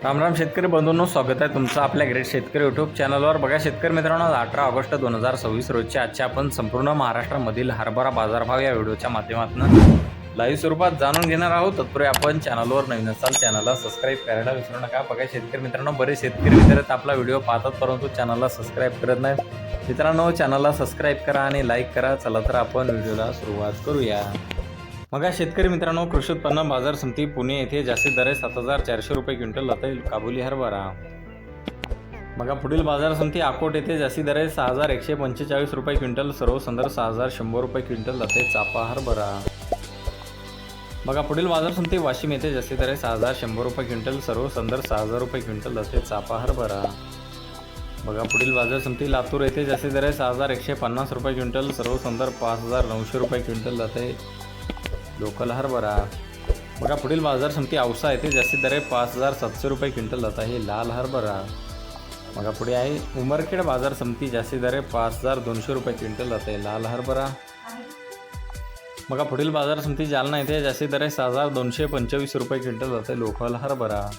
राम राम शेतकरी बंधूंनो, स्वागत आहे तुमचं आपल्या ग्रेट शेतकरी यूट्यूब चॅनलवर। बघा शेतकरी मित्रांनो, 18 ऑगस्ट 2026 रोजच्या आजच्या आपण संपूर्ण महाराष्ट्रामधील हरभरा बाजारभाव या व्हिडिओच्या माध्यमातून लाईव्ह स्वरूपात जाणून घेणार आहोत। तत्पूर्वी आपण चॅनलवर नवीन असाल चॅनलला सबस्क्राईब करायला विसरू नका। बघा शेतकरी मित्रांनो, बरेच शेतकरी मित्र आपला व्हिडिओ पाहतात परंतु चॅनलला सबस्क्राईब करत नाहीत। मित्रांनो, चॅनलला सबस्क्राईब करा आणि लाईक करा। चला तर आपण व्हिडिओला सुरुवात करूया। मग शेतकरी मित्रांनो, कृषी उत्पन्न बाजार समिती पुणे येथे जास्तीत दर 7,400 रुपये क्विंटल जातील काबुली हरभरा। बघा पुढील बाजार समिती अकोट येथे जास्तीत दर 6,145 रुपये क्विंटल, सर्व संदर्भ 6,100 रुपये क्विंटल जाते चापा हरभरा। बघा पुढील बाजार समिती वाशिम येथे जास्तीत दर 6,100 रुपये क्विंटल, सर्व संदर्भ 6,000 रुपये क्विंटल जाते चापा हरभरा। बघा पुढील बाजार समिती लातूर येथे जास्तीत दर 6,150 रुपये क्विंटल, सर्व संदर्भ 5,900 रुपये क्विंटल जाते लोकल हरभरा। बघा पुढील बाजार समिती औसा येथे जास्तीत दर 5,700 रुपये क्विंटल जात आहे लाल हरभरा। बघा पुढे आहे उमरखेड बाजार समिती जास्तीत दर 5,200 रुपये क्विंटल जात आहे लाल हरभरा। बघा पुढील बाजार समिती जालना येथे जास्तीत दर 6,225 रुपये क्विंटल जात आहे लोकल हरभरा।